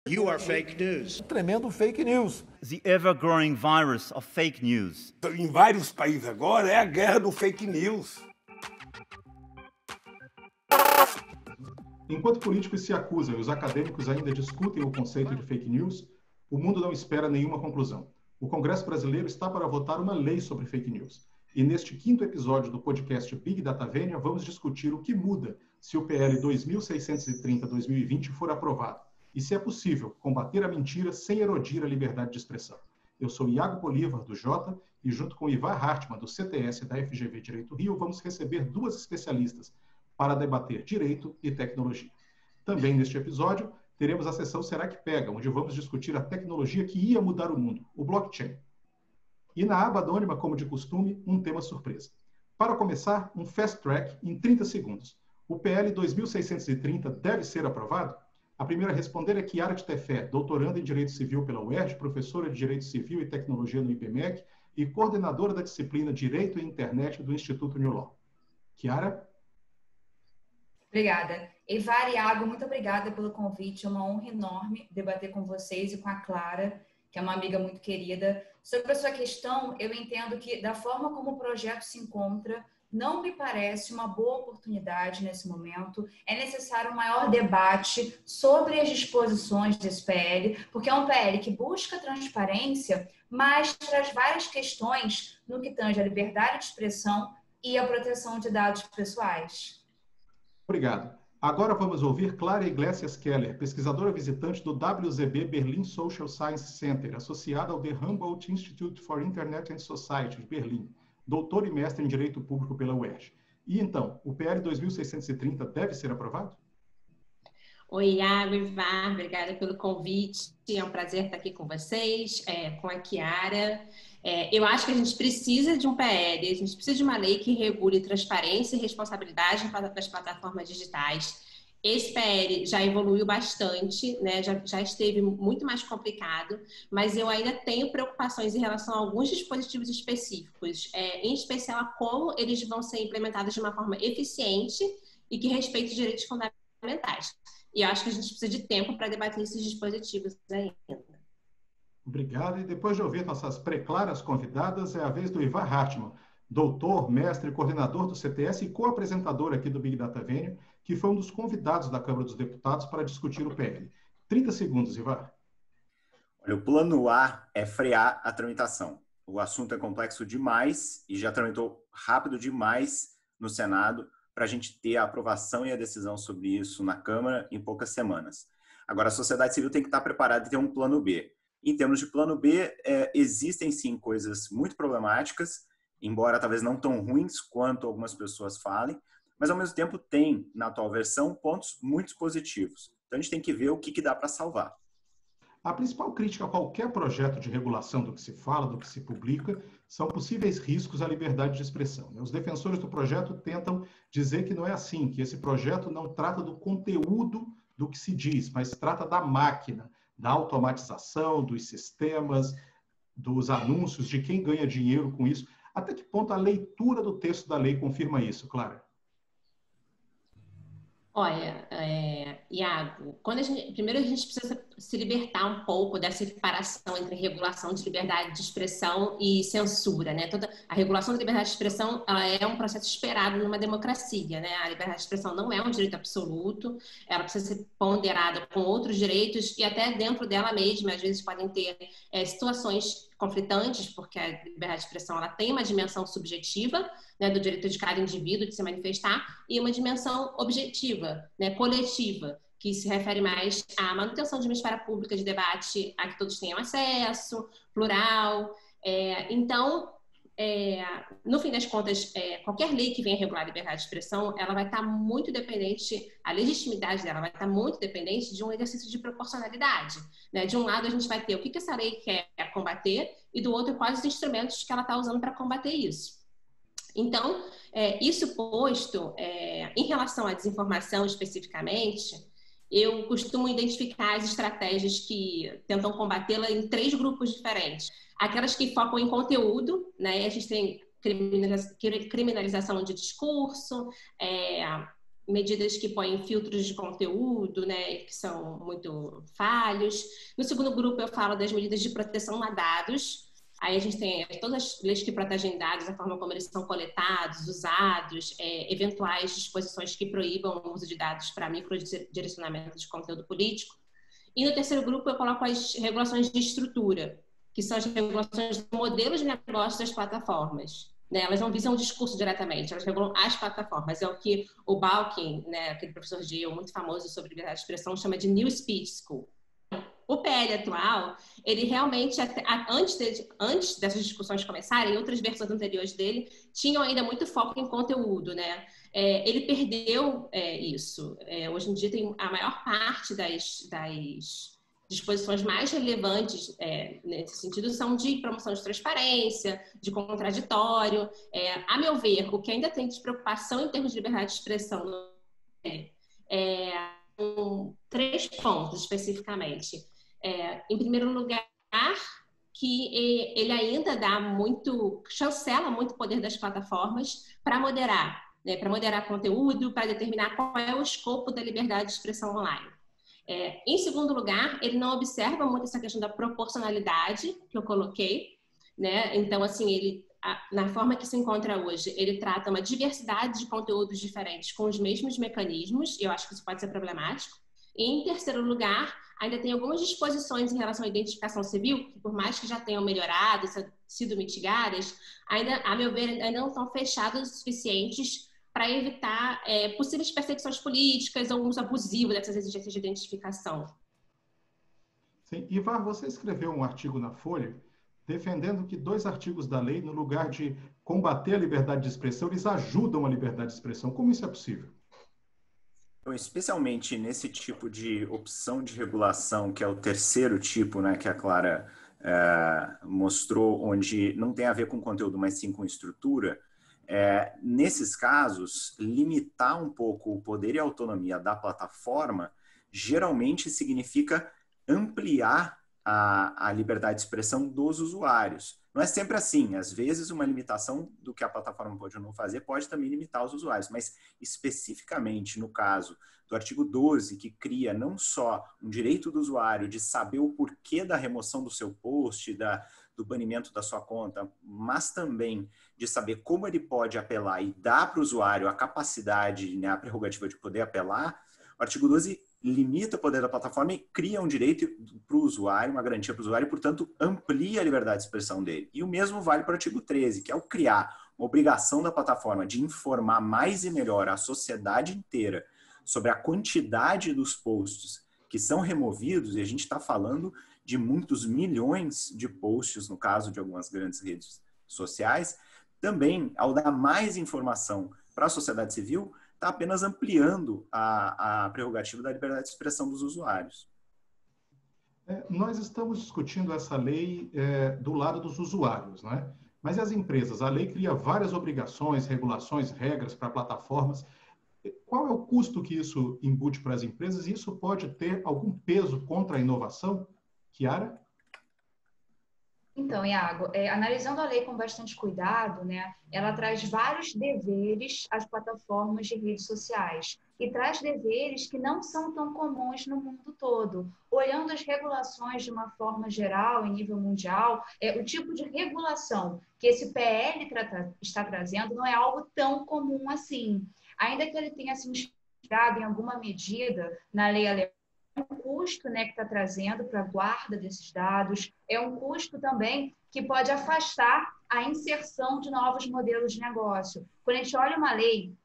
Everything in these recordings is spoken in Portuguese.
You are fake news. Tremendo fake news. The ever-growing virus of fake news. Em vários países agora é a guerra do fake news. Enquanto políticos se acusam e os acadêmicos ainda discutem o conceito de fake news, o mundo não espera nenhuma conclusão. O Congresso brasileiro está para votar uma lei sobre fake news. E neste 5º episódio do podcast Big Data Vênia, vamos discutir o que muda se o PL 2630-2020 for aprovado. E se é possível combater a mentira sem erodir a liberdade de expressão. Eu sou Iago Bolívar, do Jota, e junto com Ivar Hartmann, do CTS da FGV Direito Rio, vamos receber duas especialistas para debater direito e tecnologia. Também neste episódio, teremos a sessão Será que Pega?, onde vamos discutir a tecnologia que ia mudar o mundo, o blockchain. E na aba anônima, como de costume, um tema surpresa. Para começar, um fast track em 30 segundos. O PL 2630 deve ser aprovado? A primeira a responder é Chiara de Tefé, doutoranda em Direito Civil pela UERJ, professora de Direito Civil e Tecnologia no IBMEC e coordenadora da disciplina Direito e Internet do Instituto New Law. Chiara? Obrigada. Ivar e Iago, muito obrigada pelo convite. É uma honra enorme debater com vocês e com a Clara, que é uma amiga muito querida. Sobre a sua questão, eu entendo que, da forma como o projeto se encontra, não me parece uma boa oportunidade nesse momento. É necessário um maior debate sobre as disposições desse PL, porque é um PL que busca transparência, mas traz várias questões no que tange à liberdade de expressão e à proteção de dados pessoais. Obrigado. Agora vamos ouvir Clara Iglesias Keller, pesquisadora visitante do WZB Berlin Social Science Center, associada ao The Humboldt Institute for Internet and Society, de Berlim, doutor e mestre em Direito Público pela UERJ. E então, o PL 2630 deve ser aprovado? Oi, Iago, Ivar, obrigada pelo convite. É um prazer estar aqui com vocês, com a Chiara. Eu acho que a gente precisa de um PL, a gente precisa de uma lei que regule transparência e responsabilidade para as plataformas digitais. Esse PL já evoluiu bastante, né? Já esteve muito mais complicado, mas eu ainda tenho preocupações em relação a alguns dispositivos específicos, em especial a como eles vão ser implementados de uma forma eficiente e que respeite os direitos fundamentais. E eu acho que a gente precisa de tempo para debater esses dispositivos ainda. Obrigado. E depois de ouvir nossas preclaras convidadas, é a vez do Ivar Hartmann, doutor, mestre, coordenador do CTS e co-apresentador aqui do Big Data Vênia, que foi um dos convidados da Câmara dos Deputados para discutir o PL. 30 segundos, Ivar. Olha, o plano A é frear a tramitação. O assunto é complexo demais e já tramitou rápido demais no Senado para a gente ter a aprovação e a decisão sobre isso na Câmara em poucas semanas. Agora, a sociedade civil tem que estar preparada e ter um plano B. Em termos de plano B, existem sim coisas muito problemáticas, embora talvez não tão ruins quanto algumas pessoas falem, mas ao mesmo tempo tem, na atual versão, pontos muito positivos. Então a gente tem que ver o que dá para salvar. A principal crítica a qualquer projeto de regulação do que se fala, do que se publica, são possíveis riscos à liberdade de expressão. Os defensores do projeto tentam dizer que não é assim, que esse projeto não trata do conteúdo do que se diz, mas trata da máquina, da automatização, dos sistemas, dos anúncios, de quem ganha dinheiro com isso. Até que ponto a leitura do texto da lei confirma isso, Clara? Olha, Iago, primeiro a gente precisa se libertar um pouco dessa separação entre regulação de liberdade de expressão e censura, né? A regulação da liberdade de expressão, ela é um processo esperado numa democracia, né? A liberdade de expressão não é um direito absoluto, ela precisa ser ponderada com outros direitos e até dentro dela mesma, às vezes podem ter situações conflitantes, porque a liberdade de expressão ela tem uma dimensão subjetiva, né, do direito de cada indivíduo de se manifestar, e uma dimensão objetiva, né, coletiva, que se refere mais à manutenção de uma esfera pública de debate a que todos tenham acesso, plural. Então, no fim das contas, qualquer lei que venha regular a liberdade de expressão, ela vai estar muito dependente, a legitimidade dela vai estar muito dependente de um exercício de proporcionalidade, né? De um lado, a gente vai ter o que essa lei quer combater e do outro, quais os instrumentos que ela está usando para combater isso. Então, isso posto, em relação à desinformação especificamente, eu costumo identificar as estratégias que tentam combatê-la em 3 grupos diferentes. Aquelas que focam em conteúdo, né? A gente tem criminalização de discurso, medidas que põem filtros de conteúdo, né, que são muito falhos. No segundo grupo, eu falo das medidas de proteção a dados. Aí a gente tem todas as leis que protegem dados, a forma como eles são coletados, usados, eventuais disposições que proíbam o uso de dados para microdirecionamento de conteúdo político. E no terceiro grupo, eu coloco as regulações de estrutura, que são as regulações do modelo de negócio das plataformas. Né? Elas não visam o discurso diretamente, elas regulam as plataformas. É o que o Balkin, né, aquele professor de Yale muito famoso sobre liberdade de expressão, chama de New Speech School. O PL atual, ele realmente, antes dessas discussões começarem, outras versões anteriores dele tinham ainda muito foco em conteúdo, né? Ele perdeu isso. Hoje em dia, tem a maior parte das disposições mais relevantes nesse sentido são de promoção de transparência, de contraditório. A meu ver, o que ainda tem de preocupação em termos de liberdade de expressão três pontos especificamente. Em primeiro lugar, que ele ainda chancela muito o poder das plataformas para moderar, né, para moderar conteúdo, para determinar qual é o escopo da liberdade de expressão online. Em segundo lugar, ele não observa muito essa questão da proporcionalidade que eu coloquei, né? Então, assim, na forma que se encontra hoje, ele trata uma diversidade de conteúdos diferentes com os mesmos mecanismos, e eu acho que isso pode ser problemático. E, em terceiro lugar, ainda tem algumas disposições em relação à identificação civil, que por mais que já tenham melhorado, sido mitigadas, ainda, a meu ver, ainda não estão fechadas o suficientes para evitar possíveis perseguições políticas ou uso abusivo dessas exigências de identificação. Sim. Ivar, você escreveu um artigo na Folha defendendo que 2 artigos da lei, no lugar de combater a liberdade de expressão, eles ajudam a liberdade de expressão. Como isso é possível? Então, especialmente nesse tipo de opção de regulação, que é o terceiro tipo, né, que a Clara mostrou, onde não tem a ver com conteúdo, mas sim com estrutura, nesses casos, limitar um pouco o poder e a autonomia da plataforma geralmente significa ampliar a liberdade de expressão dos usuários. Não é sempre assim. Às vezes, uma limitação do que a plataforma pode ou não fazer pode também limitar os usuários, mas especificamente no caso do artigo 12, que cria não só um direito do usuário de saber o porquê da remoção do seu post, do banimento da sua conta, mas também de saber como ele pode apelar e dar para o usuário a capacidade, né, a prerrogativa de poder apelar, o artigo 12 limita o poder da plataforma e cria um direito para o usuário, uma garantia para o usuário, e, portanto, amplia a liberdade de expressão dele. E o mesmo vale para o artigo 13, que é o criar uma obrigação da plataforma de informar mais e melhor a sociedade inteira sobre a quantidade dos posts que são removidos, e a gente está falando de muitos milhões de posts, no caso de algumas grandes redes sociais. Também, ao dar mais informação para a sociedade civil, está apenas ampliando a prerrogativa da liberdade de expressão dos usuários. Nós estamos discutindo essa lei do lado dos usuários, né? Mas e as empresas? A lei cria várias obrigações, regulações, regras para plataformas. Qual é o custo que isso embute para as empresas? E isso pode ter algum peso contra a inovação? Chiara? Então, Iago, analisando a lei com bastante cuidado, né, ela traz vários deveres às plataformas de redes sociais e traz deveres que não são tão comuns no mundo todo. Olhando as regulações de uma forma geral, em nível mundial, o tipo de regulação que esse PL está trazendo não é algo tão comum assim. Ainda que ele tenha se inspirado em alguma medida na lei alemã, é um custo, né, que está trazendo para a guarda desses dados, é um custo também que pode afastar a inserção de novos modelos de negócio. Quando a gente olha uma lei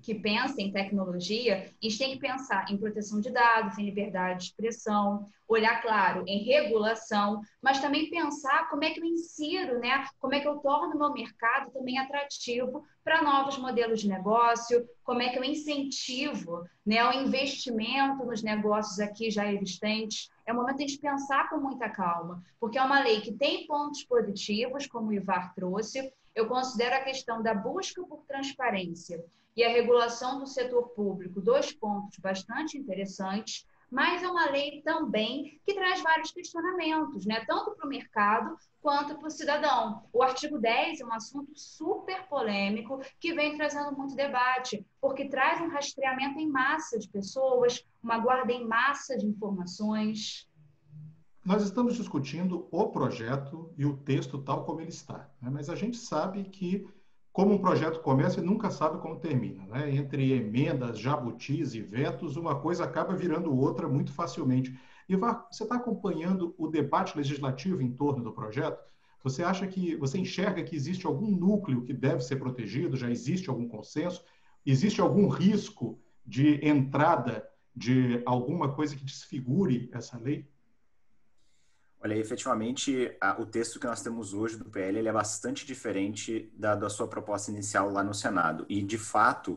que pensa em tecnologia, a gente tem que pensar em proteção de dados, em liberdade de expressão, olhar, claro, em regulação, mas também pensar como é que eu insiro, né? Como é que eu torno o meu mercado também atrativo para novos modelos de negócio, como é que eu incentivo, né, o investimento nos negócios aqui já existentes. É o momento de a gente pensar com muita calma, porque é uma lei que tem pontos positivos, como o Ivar trouxe. Eu considero a questão da busca por transparência e a regulação do setor público 2 pontos bastante interessantes, mas é uma lei também que traz vários questionamentos, né? Tanto para o mercado quanto para o cidadão. O artigo 10 é um assunto super polêmico que vem trazendo muito debate, porque traz um rastreamento em massa de pessoas, uma guarda em massa de informações. Nós estamos discutindo o projeto e o texto tal como ele está, né? Mas a gente sabe que, como um projeto começa, ele nunca sabe como termina, né? Entre emendas, jabutis e vetos, uma coisa acaba virando outra muito facilmente. Ivar, você está acompanhando o debate legislativo em torno do projeto? Você enxerga que existe algum núcleo que deve ser protegido? Já existe algum consenso? Existe algum risco de entrada de alguma coisa que desfigure essa lei? Olha, efetivamente, o texto que nós temos hoje do PL ele é bastante diferente da sua proposta inicial lá no Senado. E, de fato,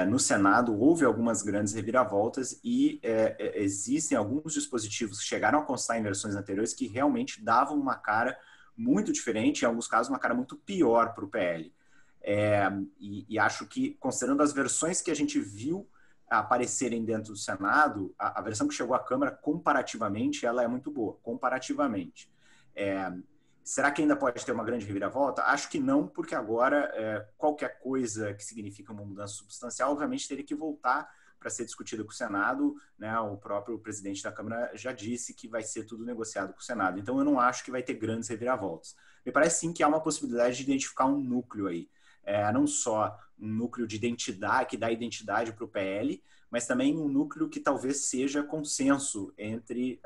no Senado houve algumas grandes reviravoltas e existem alguns dispositivos que chegaram a constar em versões anteriores que realmente davam uma cara muito diferente, em alguns casos uma cara muito pior para o PL. E acho que, considerando as versões que a gente viu aparecerem dentro do Senado, a versão que chegou à Câmara, comparativamente, ela é muito boa, comparativamente. Será que ainda pode ter uma grande reviravolta? Acho que não, porque agora qualquer coisa que significa uma mudança substancial, obviamente, teria que voltar para ser discutida com o Senado, né? O próprio presidente da Câmara já disse que vai ser tudo negociado com o Senado. Então, eu não acho que vai ter grandes reviravoltas. Me parece, sim, que há uma possibilidade de identificar um núcleo aí. Não só um núcleo de identidade, que dá identidade para o PL, mas também um núcleo que talvez seja consenso entre,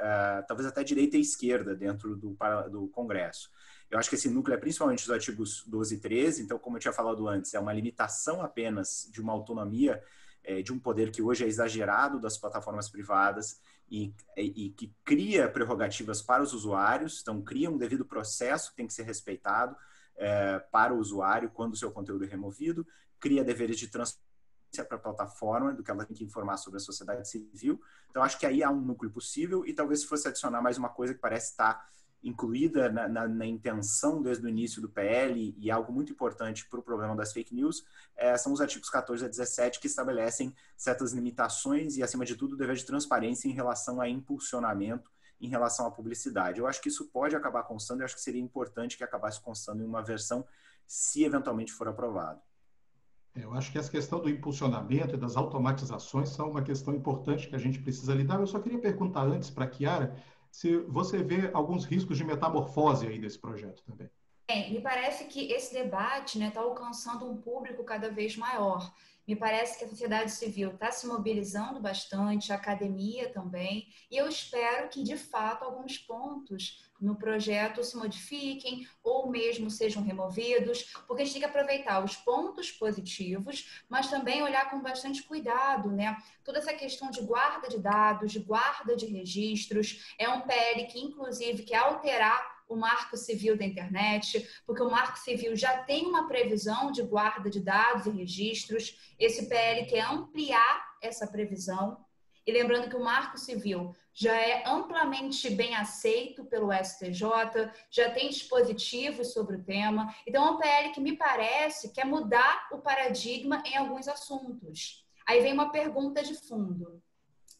talvez até direita e esquerda dentro do Congresso. Eu acho que esse núcleo é principalmente os artigos 12 e 13, então, como eu tinha falado antes, é uma limitação apenas de uma autonomia, de um poder que hoje é exagerado das plataformas privadas e que cria prerrogativas para os usuários, então cria um devido processo que tem que ser respeitado, para o usuário quando o seu conteúdo é removido, cria deveres de transparência para a plataforma, do que ela tem que informar sobre a sociedade civil. Então, acho que aí há um núcleo possível e talvez se fosse adicionar mais uma coisa que parece estar incluída na intenção desde o início do PL e algo muito importante para o problema das fake news, são os artigos 14 a 17 que estabelecem certas limitações e, acima de tudo, o dever de transparência em relação a impulsionamento, em relação à publicidade. Eu acho que isso pode acabar constando e acho que seria importante que acabasse constando em uma versão, se eventualmente for aprovado. Eu acho que essa questão do impulsionamento e das automatizações são uma questão importante que a gente precisa lidar. Eu só queria perguntar antes para a Chiara se você vê alguns riscos de metamorfose aí desse projeto também. Me parece que esse debate está alcançando um público cada vez maior. Me parece que a sociedade civil está se mobilizando bastante, a academia também, e eu espero que, de fato, alguns pontos no projeto se modifiquem ou mesmo sejam removidos, porque a gente tem que aproveitar os pontos positivos, mas também olhar com bastante cuidado, né? Toda essa questão de guarda de dados, de guarda de registros, é um PL que, inclusive, quer alterar o Marco Civil da Internet, porque o Marco Civil já tem uma previsão de guarda de dados e registros. Esse PL quer ampliar essa previsão. E lembrando que o Marco Civil já é amplamente bem aceito pelo STJ, já tem dispositivos sobre o tema. Então, é um PL que me parece quer mudar o paradigma em alguns assuntos. Aí vem uma pergunta de fundo.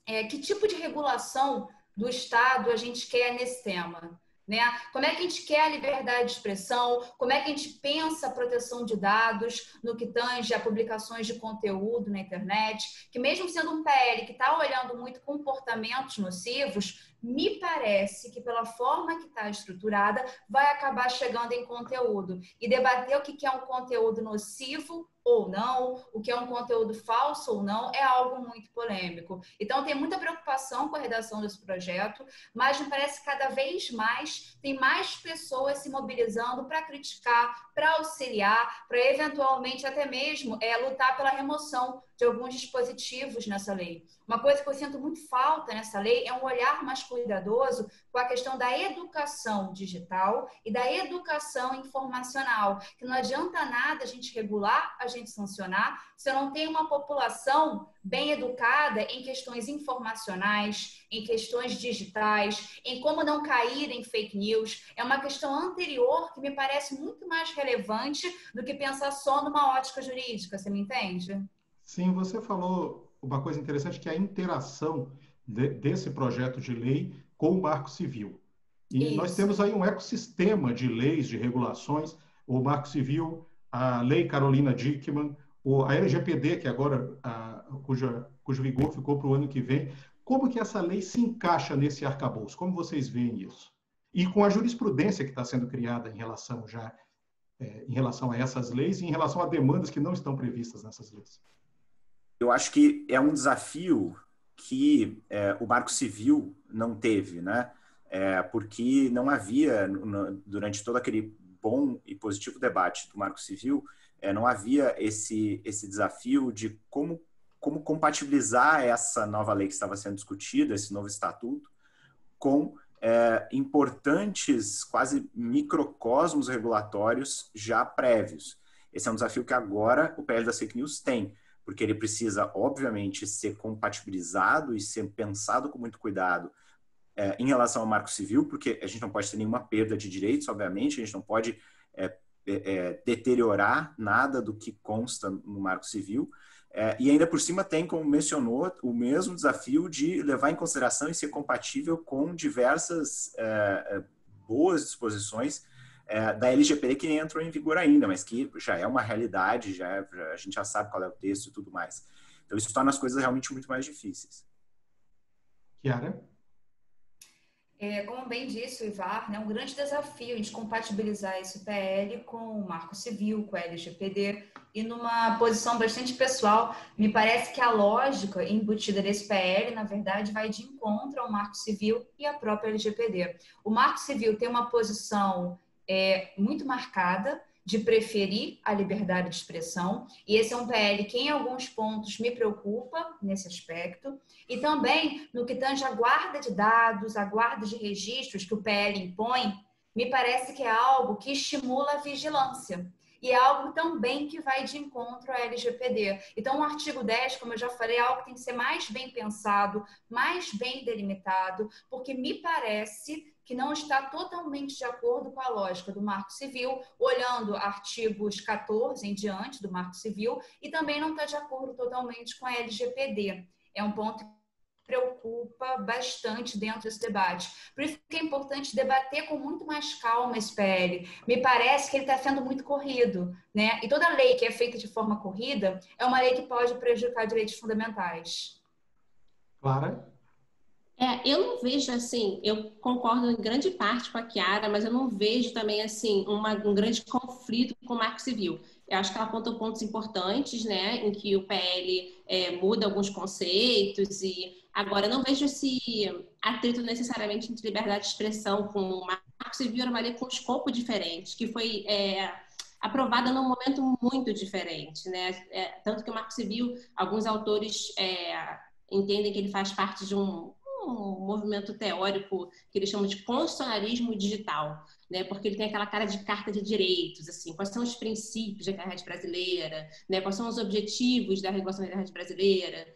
Que tipo de regulação do Estado a gente quer nesse tema? Né? Como é que a gente quer a liberdade de expressão? Como é que a gente pensa a proteção de dados no que tange a publicações de conteúdo na internet? Que mesmo sendo um PL que está olhando muito comportamentos nocivos, me parece que pela forma que está estruturada, vai acabar chegando em conteúdo. E debater o que é um conteúdo nocivo ou não, o que é um conteúdo falso ou não, é algo muito polêmico. Então, tem muita preocupação com a redação desse projeto, mas me parece que cada vez mais tem mais pessoas se mobilizando para criticar, para auxiliar, para eventualmente até mesmo lutar pela remoção de alguns dispositivos nessa lei. Uma coisa que eu sinto muito falta nessa lei é um olhar mais cuidadoso com a questão da educação digital e da educação informacional, que não adianta nada a gente regular, a gente sancionar, se eu não tenho uma população bem educada em questões informacionais, em questões digitais, em como não cair em fake news. É uma questão anterior que me parece muito mais relevante do que pensar só numa ótica jurídica, você me entende? Sim, você falou uma coisa interessante, que é a interação desse projeto de lei com o Marco Civil. E Isso. nós temos aí um ecossistema de leis, de regulações, o Marco Civil, a Lei Carolina Dickmann, a LGPD, que agora, cujo vigor ficou para o ano que vem. Como que essa lei se encaixa nesse arcabouço? Como vocês veem isso? E com a jurisprudência que está sendo criada em relação a essas leis e em relação a demandas que não estão previstas nessas leis. Eu acho que é um desafio que o Marco Civil não teve, né? Porque não havia, durante todo aquele bom e positivo debate do Marco Civil, não havia esse desafio de como compatibilizar essa nova lei que estava sendo discutida, esse novo estatuto, com importantes, quase microcosmos regulatórios já prévios. Esse é um desafio que agora o PL das fake news tem, porque ele precisa, obviamente, ser compatibilizado e ser pensado com muito cuidado em relação ao Marco Civil, porque a gente não pode ter nenhuma perda de direitos, obviamente, a gente não pode deteriorar nada do que consta no Marco Civil, e ainda por cima tem, como mencionou, o mesmo desafio de levar em consideração e ser compatível com diversas boas disposições da LGPD que nem entrou em vigor ainda, mas que já é uma realidade, a gente já sabe qual é o texto e tudo mais. Então isso torna as coisas realmente muito mais difíceis. Chiara? Como bem disse o Ivar, né, um grande desafio a gente compatibilizar esse PL com o Marco Civil, com a LGPD, e numa posição bastante pessoal, me parece que a lógica embutida nesse PL, na verdade, vai de encontro ao Marco Civil e à própria LGPD. O Marco Civil tem uma posição muito marcada de preferir a liberdade de expressão, e esse é um PL que em alguns pontos me preocupa nesse aspecto, e também no que tange a guarda de dados, a guarda de registros que o PL impõe, me parece que é algo que estimula a vigilância, e é algo também que vai de encontro à LGPD. Então, o artigo 10, como eu já falei, é algo que tem que ser mais bem pensado, mais bem delimitado, porque me parece que não está totalmente de acordo com a lógica do Marco Civil, olhando artigos 14 em diante do Marco Civil, e também não está de acordo totalmente com a LGPD. É um ponto que preocupa bastante dentro desse debate. Por isso que é importante debater com muito mais calma esse PL. Me parece que ele está sendo muito corrido, né? E toda lei que é feita de forma corrida é uma lei que pode prejudicar direitos fundamentais. Clara? Eu não vejo assim, eu concordo em grande parte com a Chiara, mas eu não vejo também assim um grande conflito com o Marco Civil. Eu acho que ela aponta pontos importantes, né, em que o PL muda alguns conceitos e agora eu não vejo esse atrito necessariamente entre liberdade de expressão com o Marco Civil, era uma lei com escopo diferente, que foi aprovada num momento muito diferente, né? Tanto que o Marco Civil, alguns autores entendem que ele faz parte de um movimento teórico que eles chamam de constitucionalismo digital, né? Porque ele tem aquela cara de carta de direitos, assim, quais são os princípios da internet brasileira, né? Quais são os objetivos da regulação da internet brasileira,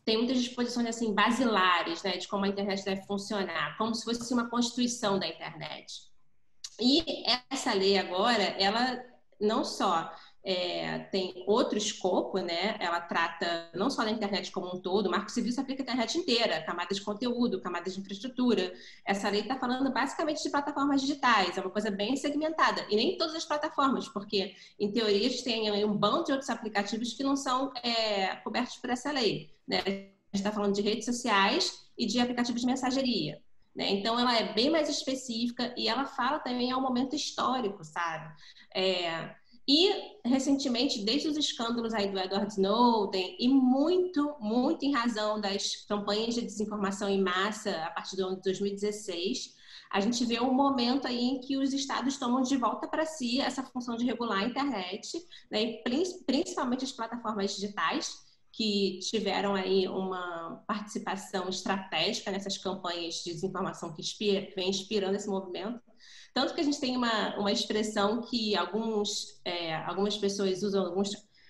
tem muitas disposições assim basilares, né, de como a internet deve funcionar, como se fosse uma constituição da internet. E essa lei agora, ela não só tem outro escopo, né? Ela trata não só da internet como um todo, o Marco Civil se aplica à internet inteira, camadas de conteúdo, camadas de infraestrutura. Essa lei está falando basicamente de plataformas digitais, é uma coisa bem segmentada, e nem todas as plataformas, porque em teoria a gente tem um bando de outros aplicativos que não são cobertos por essa lei, né? A gente está falando de redes sociais e de aplicativos de mensageria, né? Então ela é bem mais específica e ela fala também ao momento histórico, sabe? E, recentemente, desde os escândalos aí do Edward Snowden e muito, muito em razão das campanhas de desinformação em massa a partir do ano de 2016, a gente vê um momento aí em que os estados tomam de volta para si essa função de regular a internet, né, e principalmente as plataformas digitais, que tiveram aí uma participação estratégica nessas campanhas de desinformação que vem inspirando esse movimento. Tanto que a gente tem uma expressão que algumas pessoas usam,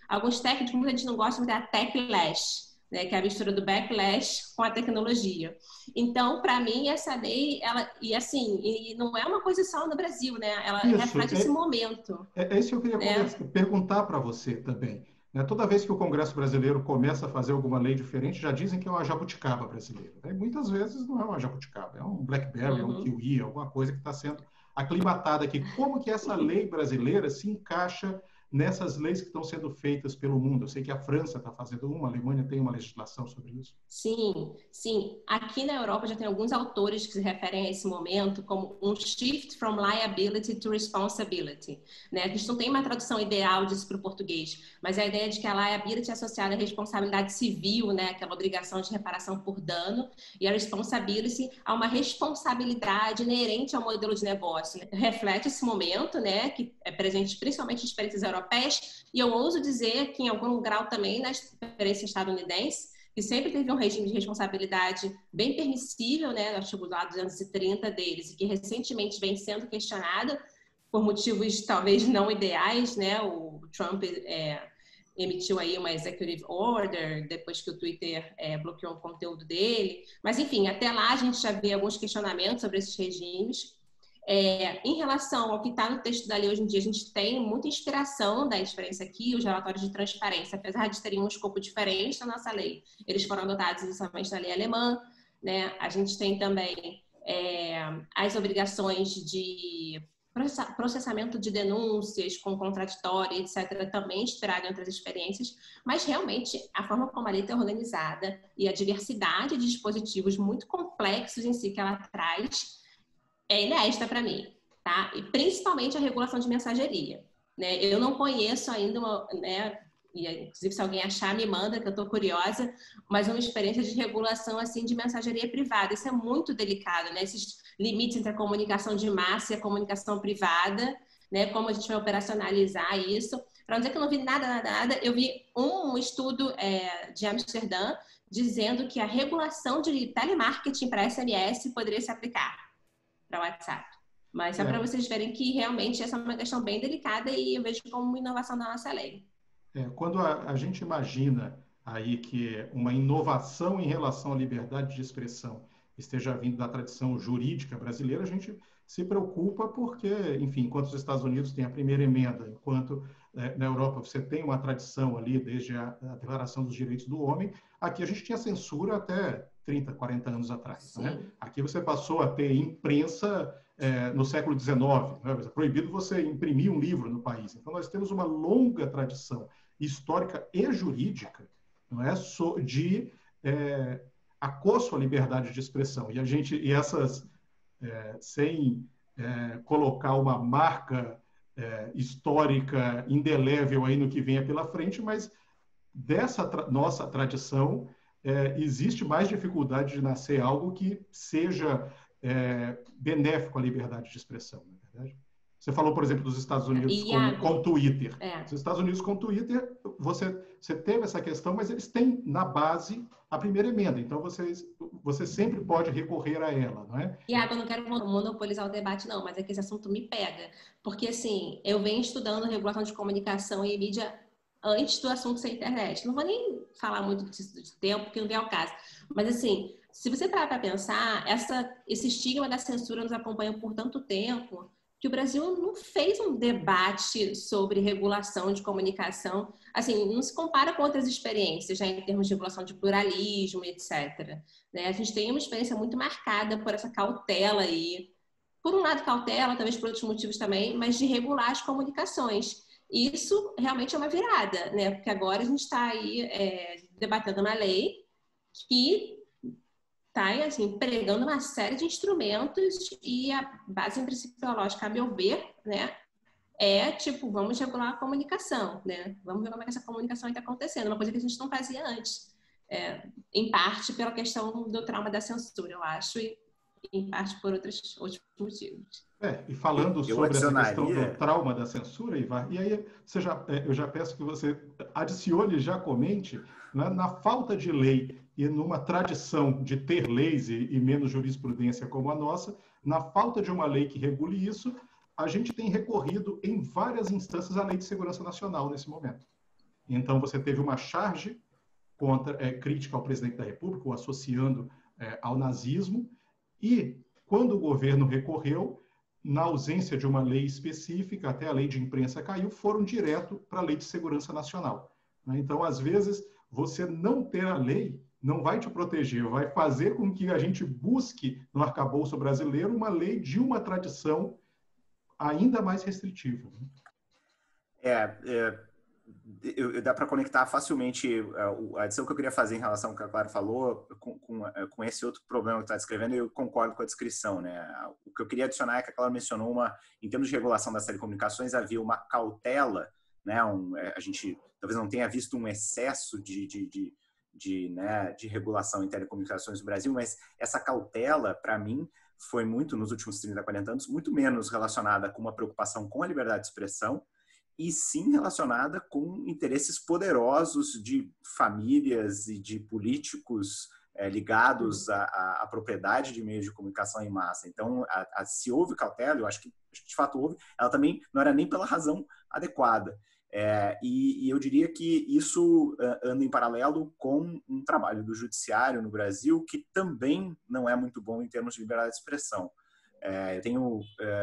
alguns técnicos, muita gente não gosta, mas é a techlash, né, que é a mistura do backlash com a tecnologia. Então, para mim, essa lei, e não é uma coisa só no Brasil, né? Ela reflete esse momento. É isso que eu queria perguntar para você também. Né? Toda vez que o Congresso brasileiro começa a fazer alguma lei diferente, já dizem que é uma jabuticaba brasileira. Né? E muitas vezes não é uma jabuticaba, é um BlackBerry, é um kiwi, alguma coisa que está sendo aclimatada aqui. Como que essa lei brasileira se encaixa nessas leis que estão sendo feitas pelo mundo? Eu sei que a França está fazendo uma, a Alemanha tem uma legislação sobre isso. Sim, sim. Aqui na Europa já tem alguns autores que se referem a esse momento como um shift from liability to responsibility. Né? A gente não tem uma tradução ideal disso para o português, mas a ideia de que a liability é associada à responsabilidade civil, né? Aquela obrigação de reparação por dano, e a responsibility a uma responsabilidade inerente ao modelo de negócio. Né? Reflete esse momento, né? Que é presente principalmente em experiências europeias, e eu ouso dizer que em algum grau também na experiência estadunidense, que sempre teve um regime de responsabilidade bem permissível, né, no artigo lá 230 deles, e que recentemente vem sendo questionado por motivos talvez não ideais, né? O Trump emitiu aí uma executive order depois que o Twitter bloqueou o conteúdo dele, mas enfim, até lá a gente já vê alguns questionamentos sobre esses regimes. Em relação ao que está no texto da lei hoje em dia, a gente tem muita inspiração da experiência aqui, os relatórios de transparência, apesar de terem um escopo diferente da nossa lei, eles foram adotados inicialmente na lei alemã, né? A gente tem também as obrigações de processamento de denúncias com contraditório, etc., também inspirado em outras experiências, mas realmente a forma como a lei está organizada e a diversidade de dispositivos muito complexos em si que ela traz é inédita para mim, tá? E principalmente a regulação de mensageria, né? Eu não conheço ainda né? E inclusive se alguém achar me manda, que eu estou curiosa, mas uma experiência de regulação assim de mensageria privada. Isso é muito delicado, né? Esses limites entre a comunicação de massa e a comunicação privada, né? Como a gente vai operacionalizar isso? Para não dizer que eu não vi nada, eu vi um estudo de Amsterdã dizendo que a regulação de telemarketing para SMS poderia se aplicar para o WhatsApp. Mas só para vocês verem que realmente essa é uma questão bem delicada e eu vejo como uma inovação da nossa lei. Quando a gente imagina aí que uma inovação em relação à liberdade de expressão esteja vindo da tradição jurídica brasileira, a gente se preocupa porque, enfim, enquanto os Estados Unidos têm a primeira emenda, enquanto na Europa você tem uma tradição ali desde a Declaração dos Direitos do Homem, aqui a gente tinha censura até 30, 40 anos atrás. Né? Aqui você passou a ter imprensa no século XIX, né? É proibido você imprimir um livro no país. Então nós temos uma longa tradição histórica e jurídica, não é, de acosso à liberdade de expressão. E essas, sem colocar uma marca histórica indelével aí no que venha pela frente, mas dessa nossa tradição existe mais dificuldade de nascer algo que seja benéfico à liberdade de expressão, não é verdade? Você falou, por exemplo, dos Estados Unidos com o Twitter. Os Estados Unidos com o Twitter, você teve essa questão, mas eles têm na base a primeira emenda. Então, você sempre pode recorrer a ela, não é? Iago, eu não quero monopolizar o debate, não, mas é que esse assunto me pega. Porque, assim, eu venho estudando regulação de comunicação e mídia antes do assunto ser internet. Não vou nem falar muito de tempo, porque não vem ao caso. Mas, assim, se você parar para pensar, esse estigma da censura nos acompanha por tanto tempo que o Brasil não fez um debate sobre regulação de comunicação, assim, não se compara com outras experiências, já em termos de regulação de pluralismo, etc. Né? A gente tem uma experiência muito marcada por essa cautela aí, por um lado cautela, talvez por outros motivos também, mas de regular as comunicações. E isso realmente é uma virada, né? Porque agora a gente está aí debatendo uma lei que está assim, pregando uma série de instrumentos e a base principiológica, a meu ver, né, vamos regular a comunicação, né? Vamos ver como é que essa comunicação está acontecendo, uma coisa que a gente não fazia antes, em parte pela questão do trauma da censura, eu acho, e em parte por outros motivos. E falando sobre essa questão do trauma da censura, Ivar, e aí eu já peço que você adicione, já comente, né, na falta de lei e numa tradição de ter leis e menos jurisprudência como a nossa, na falta de uma lei que regule isso, a gente tem recorrido em várias instâncias à Lei de Segurança Nacional nesse momento. Então, você teve uma charge crítica ao presidente da República, o associando ao nazismo, e quando o governo recorreu, na ausência de uma lei específica, até a lei de imprensa caiu, foram direto para a Lei de Segurança Nacional. né? Então, às vezes, você não ter a lei não vai te proteger, vai fazer com que a gente busque no arcabouço brasileiro uma lei de uma tradição ainda mais restritiva. Dá para conectar facilmente a adição que eu queria fazer em relação ao que a Clara falou com esse outro problema que está descrevendo, e eu concordo com a descrição, né? O que eu queria adicionar é que a Clara mencionou em termos de regulação das telecomunicações, havia uma cautela, né? A gente talvez não tenha visto um excesso de regulação em telecomunicações no Brasil, mas essa cautela, para mim, foi muito, nos últimos 30, 40 anos, muito menos relacionada com uma preocupação com a liberdade de expressão, e sim relacionada com interesses poderosos de famílias e de políticos ligados à propriedade de meios de comunicação em massa. Então, se houve cautela, eu acho que de fato houve, ela também não era nem pela razão adequada. E eu diria que isso anda em paralelo com um trabalho do judiciário no Brasil que também não é muito bom em termos de liberdade de expressão. Eu tenho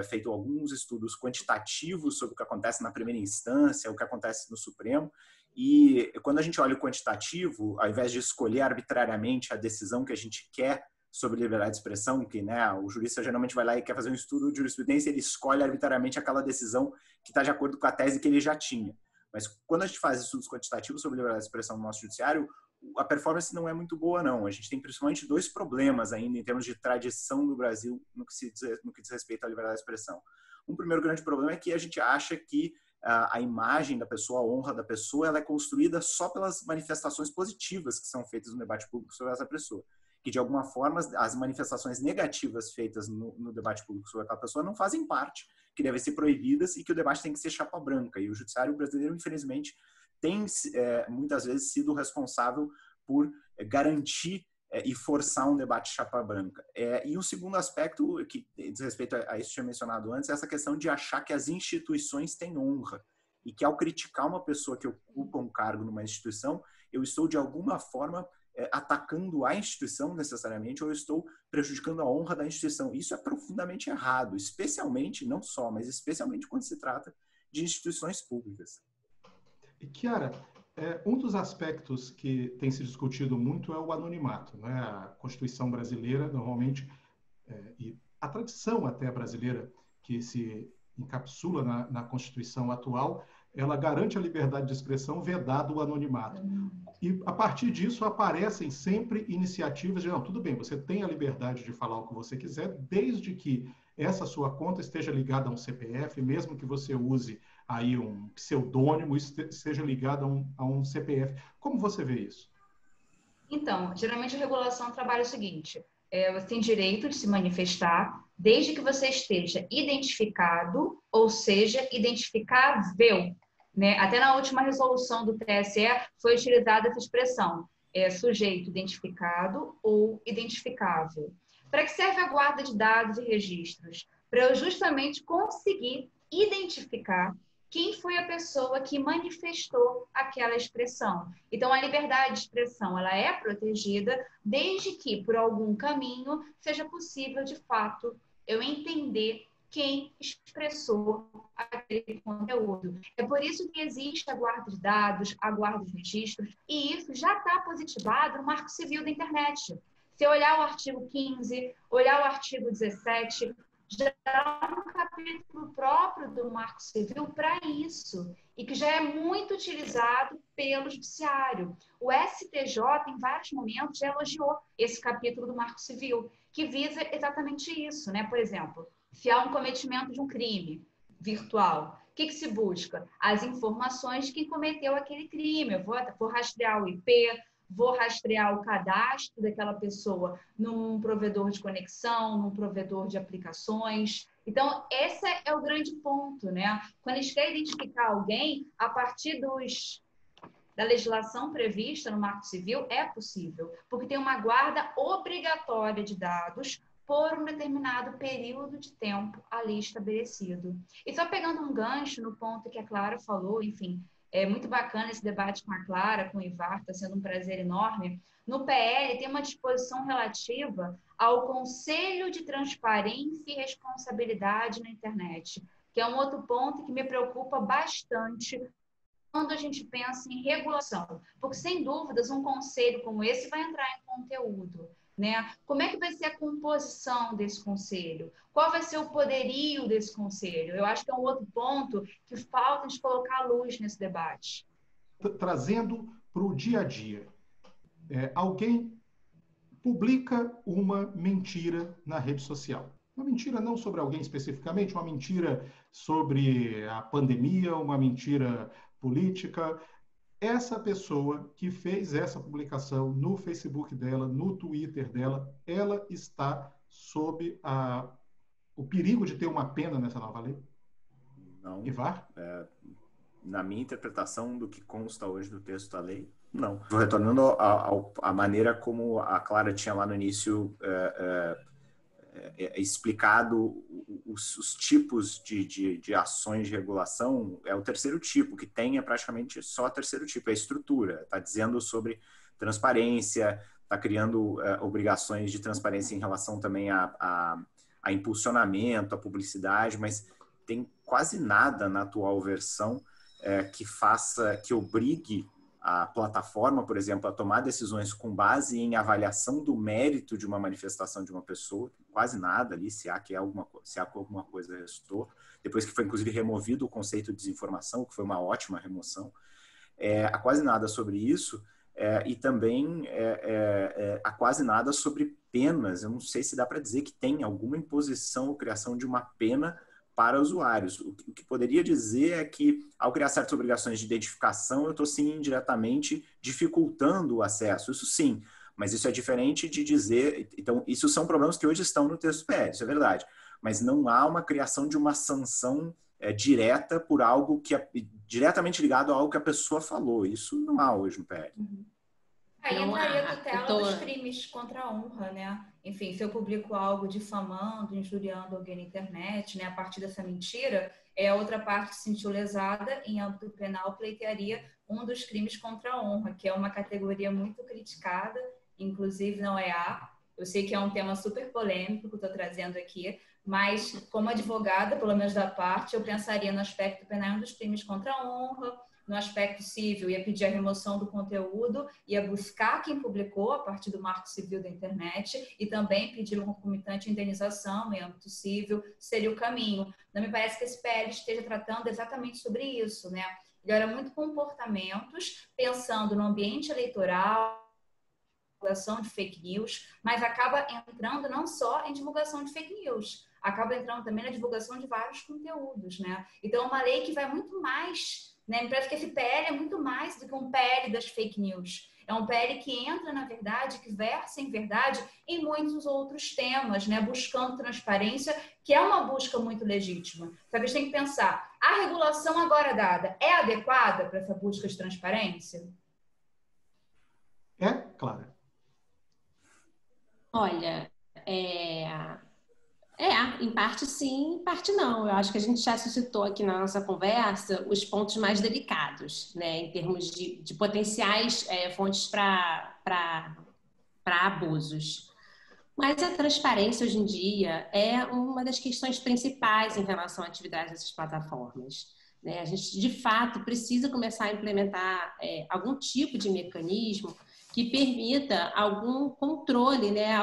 feito alguns estudos quantitativos sobre o que acontece na primeira instância, o que acontece no Supremo, e quando a gente olha o quantitativo, ao invés de escolher arbitrariamente a decisão que a gente quer sobre liberdade de expressão, que, né, o jurista geralmente vai lá e quer fazer um estudo de jurisprudência, ele escolhe arbitrariamente aquela decisão que está de acordo com a tese que ele já tinha. Mas quando a gente faz estudos quantitativos sobre liberdade de expressão no nosso judiciário, a performance não é muito boa, não. A gente tem principalmente dois problemas ainda em termos de tradição no Brasil no que diz respeito à liberdade de expressão. Um primeiro grande problema é que a gente acha que a imagem da pessoa, a honra da pessoa, ela é construída só pelas manifestações positivas que são feitas no debate público sobre essa pessoa. Que, de alguma forma, as manifestações negativas feitas no debate público sobre aquela pessoa não fazem parte, que devem ser proibidas e que o debate tem que ser chapa branca. E o judiciário brasileiro, infelizmente, tem muitas vezes sido responsável por garantir e forçar um debate chapa branca. E um segundo aspecto que diz respeito a isso que eu tinha mencionado antes é essa questão de achar que as instituições têm honra e que ao criticar uma pessoa que ocupa um cargo numa instituição, eu estou de alguma forma atacando a instituição necessariamente, ou eu estou prejudicando a honra da instituição. Isso é profundamente errado, especialmente, não só, mas especialmente quando se trata de instituições públicas. E, Chiara, um dos aspectos que tem se discutido muito é o anonimato, né? A Constituição brasileira, normalmente, e a tradição até brasileira, que se encapsula na Constituição atual, ela garante a liberdade de expressão vedado o anonimato. E, a partir disso, aparecem sempre iniciativas de, não, tudo bem, você tem a liberdade de falar o que você quiser, desde que essa sua conta esteja ligada a um CPF, mesmo que você use aí um pseudônimo, esteja ligado a um CPF. Como você vê isso? Então, geralmente a regulação trabalha o seguinte, você tem direito de se manifestar desde que você esteja identificado, ou seja, identificável, né? Até na última resolução do TSE foi utilizada essa expressão, sujeito identificado ou identificável. Para que serve a guarda de dados e registros? Para eu justamente conseguir identificar quem foi a pessoa que manifestou aquela expressão. Então, a liberdade de expressão ela é protegida desde que, por algum caminho, seja possível, de fato, eu entender quem expressou aquele conteúdo. É por isso que existe a guarda de dados, a guarda de registros, e isso já está positivado no Marco Civil da Internet. Se olhar o artigo 15, olhar o artigo 17, já há um capítulo próprio do Marco Civil para isso, e que já é muito utilizado pelo Judiciário. O STJ, em vários momentos, já elogiou esse capítulo do Marco Civil, que visa exatamente isso, né? Por exemplo, se há um cometimento de um crime virtual, o que se busca? As informações de quem cometeu aquele crime. Eu vou rastrear o IP, vou rastrear o cadastro daquela pessoa num provedor de conexão, num provedor de aplicações. Então, esse é o grande ponto, né? Quando a gente quer identificar alguém, a partir da legislação prevista no Marco Civil, é possível, porque tem uma guarda obrigatória de dados por um determinado período de tempo ali estabelecido. E só pegando um gancho no ponto que a Clara falou, enfim, é muito bacana esse debate com a Clara, com o Ivar, está sendo um prazer enorme. No PL tem uma disposição relativa ao Conselho de Transparência e Responsabilidade na Internet, que é um outro ponto que me preocupa bastante, quando a gente pensa em regulação? Porque, sem dúvidas, um conselho como esse vai entrar em conteúdo, né? Como é que vai ser a composição desse conselho? Qual vai ser o poderio desse conselho? Eu acho que é um outro ponto que falta de colocar luz nesse debate. Trazendo para o dia a dia. Alguém publica uma mentira na rede social. Uma mentira não sobre alguém especificamente, uma mentira sobre a pandemia, uma mentira política. Essa pessoa que fez essa publicação no Facebook dela, no Twitter dela, ela está sob o perigo de ter uma pena nessa nova lei? Não. Ivar? Na minha interpretação do que consta hoje do texto da lei, não. Retornando à maneira como a Clara tinha lá no início explicado os tipos de ações de regulação, é o terceiro tipo, que tem praticamente só o terceiro tipo, é a estrutura. Está dizendo sobre transparência, está criando obrigações de transparência em relação também a impulsionamento, a publicidade, mas tem quase nada na atual versão que obrigue a plataforma, por exemplo, a tomar decisões com base em avaliação do mérito de uma manifestação de uma pessoa, quase nada ali, se há alguma coisa restou, depois que foi inclusive removido o conceito de desinformação, que foi uma ótima remoção, há quase nada sobre isso, e também há quase nada sobre penas. Eu não sei se dá para dizer que tem alguma imposição ou criação de uma pena para usuários. O que poderia dizer é que, ao criar certas obrigações de identificação, eu estou, sim, indiretamente dificultando o acesso. Isso sim, mas isso é diferente de dizer... Então, isso são problemas que hoje estão no texto PL, isso é verdade. Mas não há uma criação de uma sanção direta por algo que é diretamente ligado a algo que a pessoa falou. Isso não há hoje no PL. Aí entraria a tutela dos crimes contra a honra, né? Enfim, se eu publico algo difamando, injuriando alguém na internet, né, a partir dessa mentira, a outra parte que se sentiu lesada, em âmbito penal, pleitearia um dos crimes contra a honra, que é uma categoria muito criticada, inclusive na OEA. Eu sei que é um tema super polêmico que eu estou trazendo aqui, mas como advogada, pelo menos da parte, eu pensaria no aspecto penal um dos crimes contra a honra. No aspecto civil, ia pedir a remoção do conteúdo, ia buscar quem publicou a partir do marco civil da internet e também pedir uma concomitante indenização em âmbito civil, seria o caminho. Não me parece que esse PL esteja tratando exatamente sobre isso, né? Ele era muito comportamentos, pensando no ambiente eleitoral, divulgação de fake news, mas acaba entrando não só em divulgação de fake news, acaba entrando também na divulgação de vários conteúdos, né? Então, é uma lei que vai muito mais... Me parece que esse PL é muito mais do que um PL das fake news. É um PL que entra, na verdade, que versa em verdade em muitos outros temas, né? Buscando transparência, que é uma busca muito legítima. Só que a gente tem que pensar, a regulação agora dada é adequada para essa busca de transparência? Clara? Olha, em parte sim, em parte não. Eu acho que a gente já suscitou aqui na nossa conversa os pontos mais delicados, né, em termos de potenciais fontes para abusos. Mas a transparência hoje em dia é uma das questões principais em relação à atividade dessas plataformas, né? A gente, de fato, precisa começar a implementar algum tipo de mecanismo que permita algum controle, né?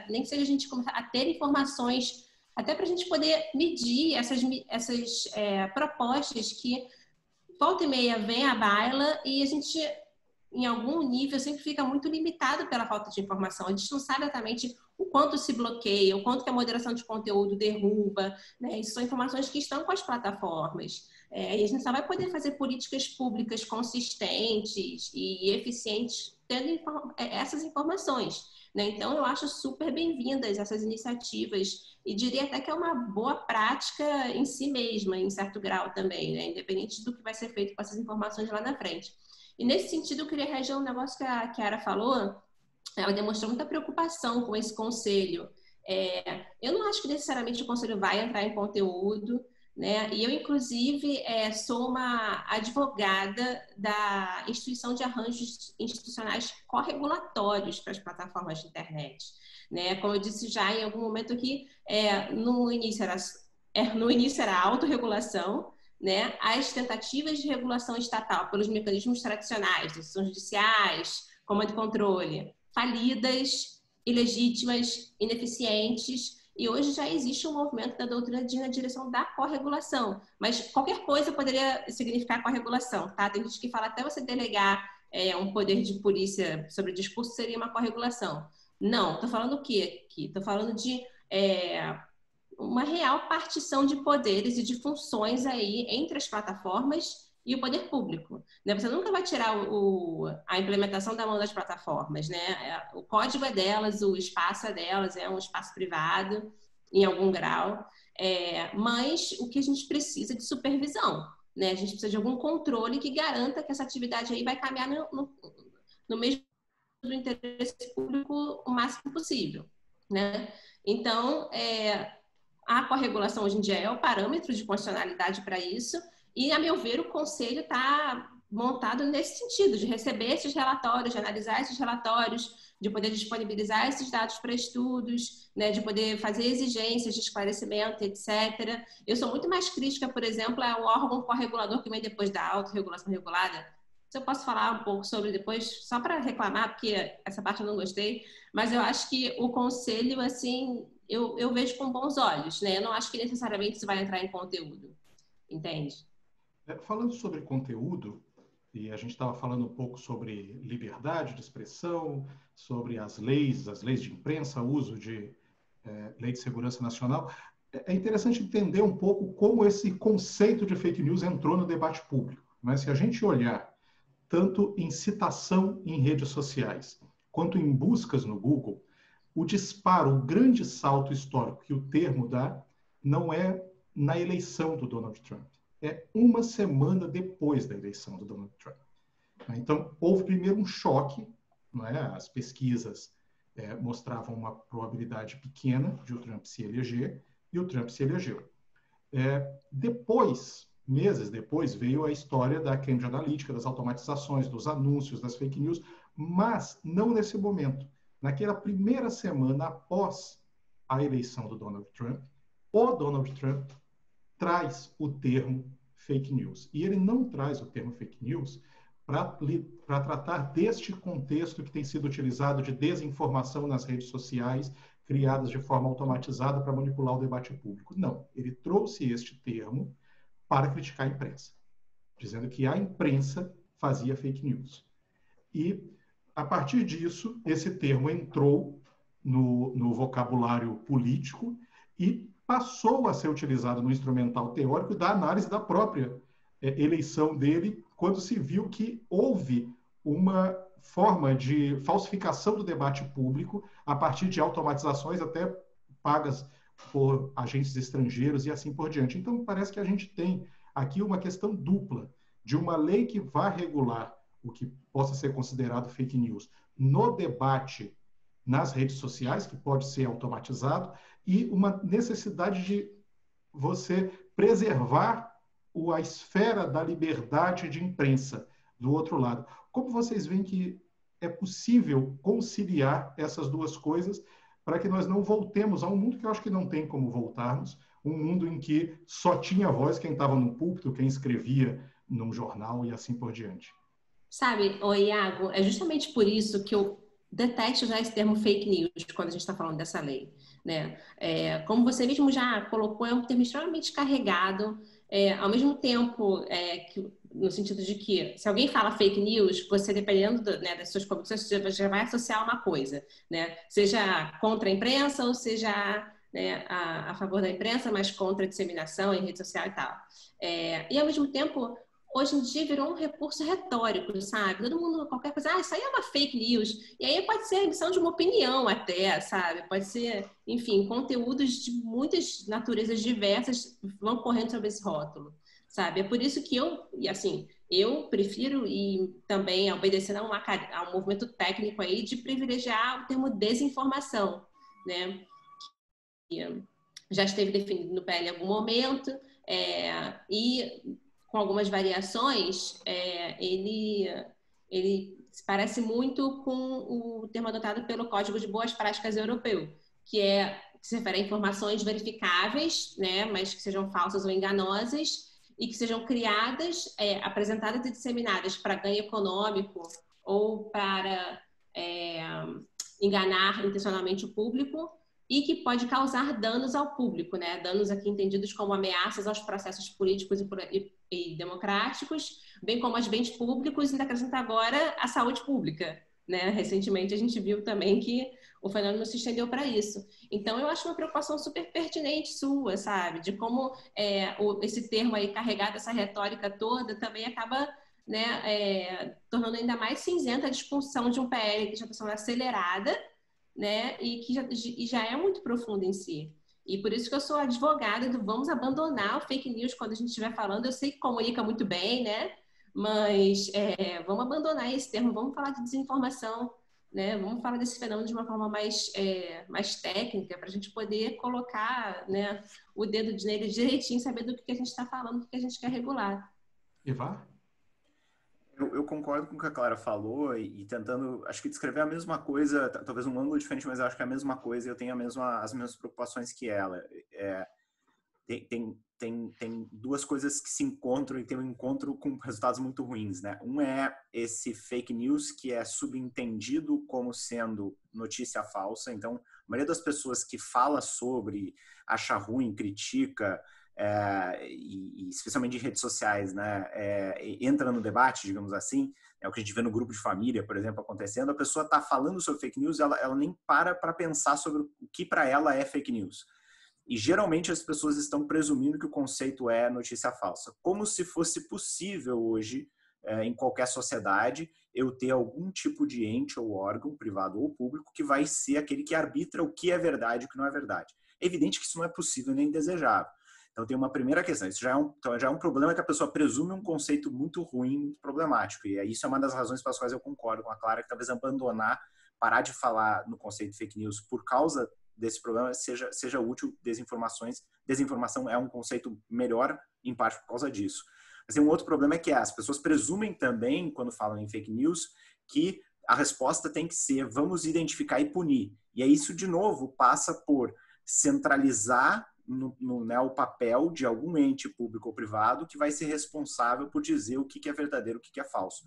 Nem que seja a gente começar a ter informações, até para a gente poder medir essas propostas que volta e meia vem à baila e a gente, em algum nível, sempre fica muito limitado pela falta de informação. A gente não sabe exatamente o quanto se bloqueia, o quanto que a moderação de conteúdo derruba, né? Isso são informações que estão com as plataformas. E a gente só vai poder fazer políticas públicas consistentes e eficientes tendo essas informações, né? Então, eu acho super bem-vindas essas iniciativas e diria até que é uma boa prática em si mesma, em certo grau também, né? Independente do que vai ser feito com essas informações lá na frente. E nesse sentido, eu queria reagir a um negócio que a Chiara falou. Ela demonstrou muita preocupação com esse conselho. Eu não acho que necessariamente o conselho vai entrar em conteúdo, né? E eu, inclusive, sou uma advogada da instituição de arranjos institucionais corregulatórios para as plataformas de internet, né? Como eu disse já em algum momento aqui, no início era autorregulação, né, as tentativas de regulação estatal pelos mecanismos tradicionais, decisões judiciais, comando e controle, falidas, ilegítimas, ineficientes, e hoje já existe um movimento da doutrina na direção da corregulação, mas qualquer coisa poderia significar corregulação, tá? Tem gente que fala até você delegar um poder de polícia sobre discurso seria uma corregulação. Não, estou falando o quê aqui? Estou falando de uma real partição de poderes e de funções aí entre as plataformas e o poder público, né? Você nunca vai tirar a implementação da mão das plataformas, né? O código é delas, o espaço é delas, é um espaço privado em algum grau, mas o que a gente precisa de supervisão, né? A gente precisa de algum controle que garanta que essa atividade aí vai caminhar no mesmo do interesse público o máximo possível, né? Então, a corregulação hoje em dia é o parâmetro de constitucionalidade para isso, e, a meu ver, o Conselho está montado nesse sentido, de receber esses relatórios, de analisar esses relatórios, de poder disponibilizar esses dados para estudos, né, de poder fazer exigências de esclarecimento, etc. Eu sou muito mais crítica, por exemplo, ao órgão corregulador que vem depois da autorregulação regulada. Se eu posso falar um pouco sobre depois, só para reclamar, porque essa parte eu não gostei, mas eu acho que o Conselho, assim, eu vejo com bons olhos, né? Eu não acho que necessariamente isso vai entrar em conteúdo, entende? Falando sobre conteúdo, e a gente estava falando um pouco sobre liberdade de expressão, sobre as leis de imprensa, uso de lei de segurança nacional, é interessante entender um pouco como esse conceito de fake news entrou no debate público. Mas se a gente olhar tanto em citação em redes sociais, quanto em buscas no Google, o disparo, o grande salto histórico que o termo dá, não é na eleição do Donald Trump. É uma semana depois da eleição do Donald Trump. Então, houve primeiro um choque, não é? As pesquisas mostravam uma probabilidade pequena de o Trump se eleger, e o Trump se elegeu. Meses depois, veio a história da Cambridge Analytica, das automatizações, dos anúncios, das fake news, mas não nesse momento. Naquela primeira semana após a eleição do Donald Trump, o Donald Trump traz o termo fake news. E ele não traz o termo fake news para tratar deste contexto que tem sido utilizado de desinformação nas redes sociais, criadas de forma automatizada para manipular o debate público. Não, ele trouxe este termo para criticar a imprensa, dizendo que a imprensa fazia fake news. E, a partir disso, esse termo entrou no vocabulário político e passou a ser utilizado no instrumental teórico da análise da própria eleição dele, quando se viu que houve uma forma de falsificação do debate público a partir de automatizações até pagas por agentes estrangeiros e assim por diante. Então, parece que a gente tem aqui uma questão dupla, de uma lei que vai regular o que possa ser considerado fake news no debate nas redes sociais, que pode ser automatizado, e uma necessidade de você preservar a esfera da liberdade de imprensa do outro lado. Como vocês veem que é possível conciliar essas duas coisas para que nós não voltemos a um mundo que eu acho que não tem como voltarmos, um mundo em que só tinha voz quem estava no púlpito, quem escrevia num jornal e assim por diante? Sabe, Iago, é justamente por isso que eu detesto usar esse termo fake news quando a gente está falando dessa lei, né? Como você mesmo já colocou, é um termo extremamente carregado, ao mesmo tempo no sentido de que se alguém fala fake news, você, dependendo das suas convicções, você já vai associar uma coisa, né? Seja contra a imprensa ou seja a favor da imprensa, mas contra a disseminação em rede social e tal. E, ao mesmo tempo, hoje em dia virou um recurso retórico, sabe? Todo mundo, qualquer coisa, isso aí é uma fake news. E aí pode ser a emissão de uma opinião até, sabe? Pode ser, enfim, conteúdos de muitas naturezas diversas vão correndo sobre esse rótulo, sabe? É por isso que eu prefiro, e também obedecendo a um movimento técnico aí, de privilegiar o termo desinformação, né? Que já esteve definido no PL em algum momento, e com algumas variações, ele se parece muito com o termo adotado pelo Código de Boas Práticas Europeu, que se refere a informações verificáveis, né, mas que sejam falsas ou enganosas, e que sejam criadas, apresentadas e disseminadas para ganho econômico ou para enganar intencionalmente o público e que pode causar danos ao público, né? Danos aqui entendidos como ameaças aos processos políticos e democráticos, bem como aos bens públicos, e acrescenta agora a saúde pública, né? Recentemente a gente viu também que o fenômeno se estendeu para isso. Então eu acho uma preocupação super pertinente sua, sabe? De como esse termo aí carregado, essa retórica toda, também acaba, né, tornando ainda mais cinzenta a discussão de um PL que já está sendo acelerada, né, e que já é muito profundo em si. E por isso que eu sou advogada do vamos abandonar o fake news quando a gente estiver falando. Eu sei que comunica muito bem, né, mas vamos abandonar esse termo, vamos falar de desinformação, né, vamos falar desse fenômeno de uma forma mais técnica, para a gente poder colocar, né, o dedo nele direitinho, saber do que a gente está falando, do que a gente quer regular. Ivar? Eu concordo com o que a Clara falou e tentando, acho que descrever a mesma coisa, talvez um ângulo diferente, mas eu acho que é a mesma coisa e eu tenho as mesmas preocupações que ela. Tem duas coisas que se encontram e tem um encontro com resultados muito ruins, né? Um é esse fake news que é subentendido como sendo notícia falsa. Então, a maioria das pessoas que fala sobre, acha ruim, critica, e especialmente em redes sociais, né, entra no debate, digamos assim, é o que a gente vê no grupo de família, por exemplo, acontecendo, a pessoa está falando sobre fake news, ela nem para pensar sobre o que para ela é fake news. E geralmente as pessoas estão presumindo que o conceito é notícia falsa, como se fosse possível hoje, em qualquer sociedade, eu ter algum tipo de ente ou órgão, privado ou público, que vai ser aquele que arbitra o que é verdade e o que não é verdade. É evidente que isso não é possível nem desejável. Então tem uma primeira questão, isso já é um problema que a pessoa presume um conceito muito ruim, muito problemático, e isso é uma das razões pelas quais eu concordo com a Clara, que talvez parar de falar no conceito fake news por causa desse problema seja útil. Desinformação é um conceito melhor, em parte por causa disso. Mas tem um outro problema que as pessoas presumem também, quando falam em fake news, que a resposta tem que ser vamos identificar e punir. E aí isso, de novo, passa por centralizar o papel de algum ente público ou privado que vai ser responsável por dizer o que é verdadeiro, o que é falso.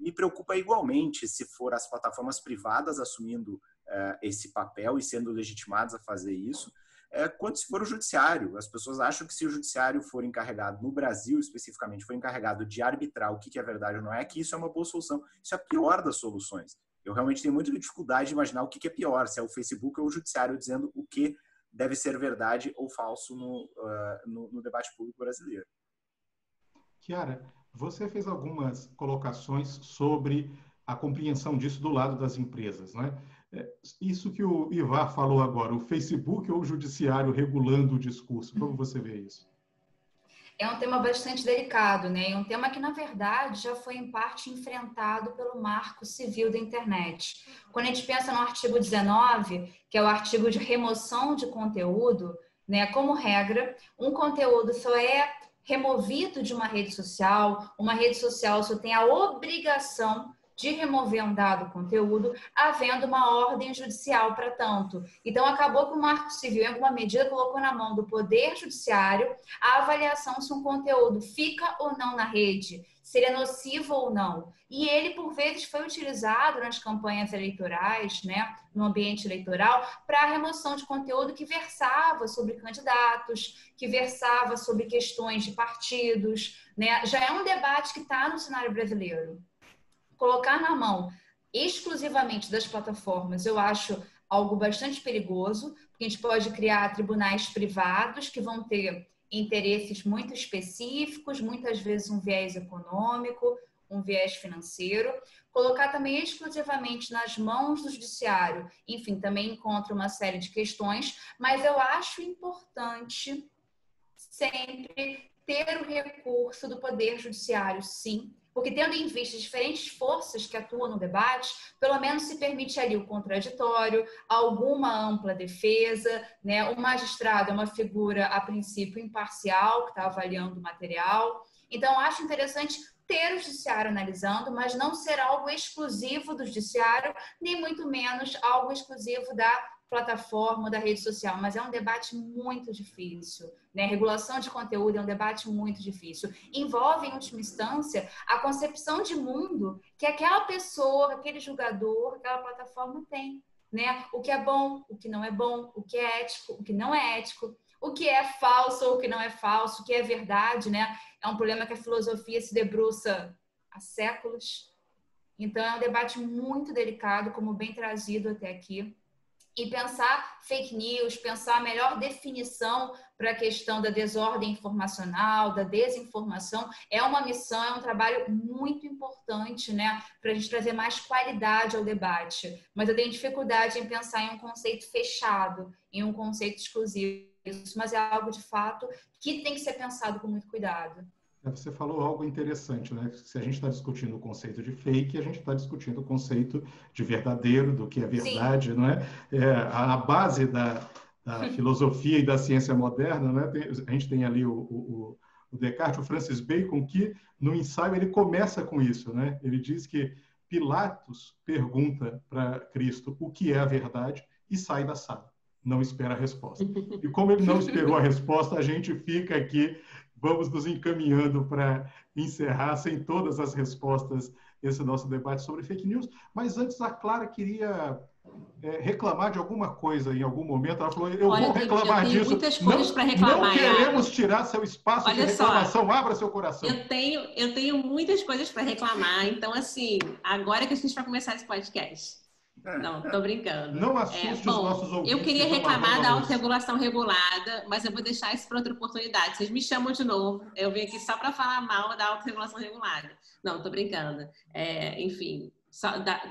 Me preocupa igualmente se for as plataformas privadas assumindo esse papel e sendo legitimadas a fazer isso, quanto se for o judiciário. As pessoas acham que se o judiciário for encarregado, no Brasil especificamente, for encarregado de arbitrar o que é verdade ou não é, que isso é uma boa solução. Isso é a pior das soluções. Eu realmente tenho muita dificuldade de imaginar o que é pior, se é o Facebook ou o judiciário dizendo o que deve ser verdade ou falso no debate público brasileiro. Chiara, você fez algumas colocações sobre a compreensão disso do lado das empresas, né? Isso que o Ivar falou agora, o Facebook ou o judiciário regulando o discurso, como você vê isso? É um tema bastante delicado, né? É um tema que, na verdade, já foi em parte enfrentado pelo Marco Civil da Internet. Quando a gente pensa no artigo 19, que é o artigo de remoção de conteúdo, né? Como regra, um conteúdo só é removido de uma rede social só tem a obrigação de remover um dado conteúdo, havendo uma ordem judicial para tanto. Então, acabou que o Marco Civil, em alguma medida, colocou na mão do Poder Judiciário a avaliação se um conteúdo fica ou não na rede, se ele é nocivo ou não. E ele, por vezes, foi utilizado nas campanhas eleitorais, né, no ambiente eleitoral, para a remoção de conteúdo que versava sobre candidatos, que versava sobre questões de partidos, né? Já é um debate que está no cenário brasileiro. Colocar na mão exclusivamente das plataformas, eu acho algo bastante perigoso, porque a gente pode criar tribunais privados que vão ter interesses muito específicos, muitas vezes um viés econômico, um viés financeiro. Colocar também exclusivamente nas mãos do judiciário, enfim, também encontra uma série de questões, mas eu acho importante sempre ter o recurso do Poder Judiciário, sim, porque tendo em vista diferentes forças que atuam no debate, pelo menos se permite ali o contraditório, alguma ampla defesa, né? O magistrado é uma figura, a princípio, imparcial, que está avaliando o material. Então, acho interessante ter o judiciário analisando, mas não ser algo exclusivo do judiciário, nem muito menos algo exclusivo da plataforma, da rede social, mas é um debate muito difícil, né? Regulação de conteúdo é um debate muito difícil. Envolve, em última instância, a concepção de mundo que aquela pessoa, aquele julgador, aquela plataforma tem, né? O que é bom, o que não é bom, o que é ético, o que não é ético, o que é falso ou o que não é falso, o que é verdade, né? É um problema que a filosofia se debruça há séculos. Então, é um debate muito delicado, como bem trazido até aqui. E pensar fake news, pensar a melhor definição para a questão da desordem informacional, da desinformação, é uma missão, é um trabalho muito importante, né, para a gente trazer mais qualidade ao debate. Mas eu tenho dificuldade em pensar em um conceito fechado, em um conceito exclusivo. Mas é algo, de fato, que tem que ser pensado com muito cuidado. Você falou algo interessante, né? Se a gente está discutindo o conceito de fake, a gente está discutindo o conceito de verdadeiro, do que é verdade, não é? A base da filosofia e da ciência moderna, né? A gente tem ali o Descartes, o Francis Bacon, que no ensaio ele começa com isso, né? Ele diz que Pilatos pergunta para Cristo o que é a verdade e sai da sala, não espera a resposta. E como ele não esperou a resposta, a gente fica aqui. Vamos nos encaminhando para encerrar, sem todas as respostas, esse nosso debate sobre fake news. Mas antes, a Clara queria reclamar de alguma coisa em algum momento. Ela falou, eu vou reclamar disso. Eu tenho muitas coisas para reclamar. Não queremos tirar seu espaço de reclamação. Abra seu coração. Eu tenho muitas coisas para reclamar. Então, assim, agora que a gente vai começar esse podcast. Não, tô brincando. Não assuste os nossos ouvintes. Eu queria reclamar da autorregulação regulada, mas eu vou deixar isso para outra oportunidade. Vocês me chamam de novo. Eu vim aqui só para falar mal da autorregulação regulada. Não, tô brincando. Enfim,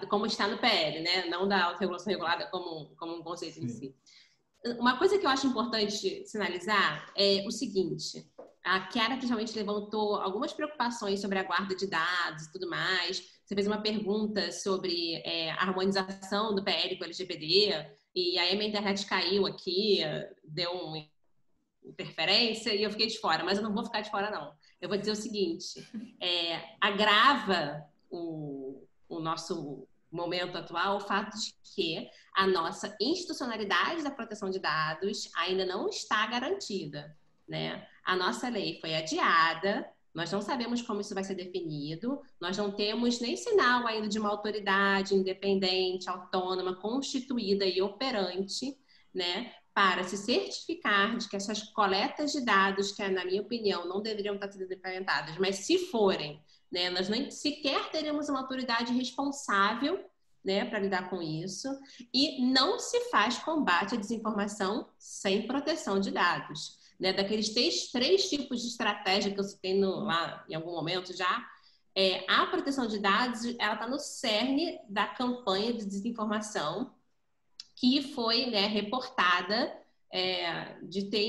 como está no PL, né? Não da autorregulação regulada como um conceito em si. Uma coisa que eu acho importante sinalizar é o seguinte. A Chiara principalmente levantou algumas preocupações sobre a guarda de dados e tudo mais. Você fez uma pergunta sobre a harmonização do PL com o LGPD, e aí a minha internet caiu aqui, deu uma interferência e eu fiquei de fora, mas eu não vou ficar de fora, não. Eu vou dizer o seguinte, agrava o nosso momento atual o fato de que a nossa institucionalidade da proteção de dados ainda não está garantida, né? A nossa lei foi adiada, nós não sabemos como isso vai ser definido, nós não temos nem sinal ainda de uma autoridade independente, autônoma, constituída e operante, né, para se certificar de que essas coletas de dados, que na minha opinião não deveriam estar sendo implementadas, mas se forem, né, nós nem sequer teremos uma autoridade responsável, né, para lidar com isso, e não se faz combate à desinformação sem proteção de dados. Né, daqueles três tipos de estratégia que eu citei lá em algum momento já, a proteção de dados ela está no cerne da campanha de desinformação que foi, né, reportada de ter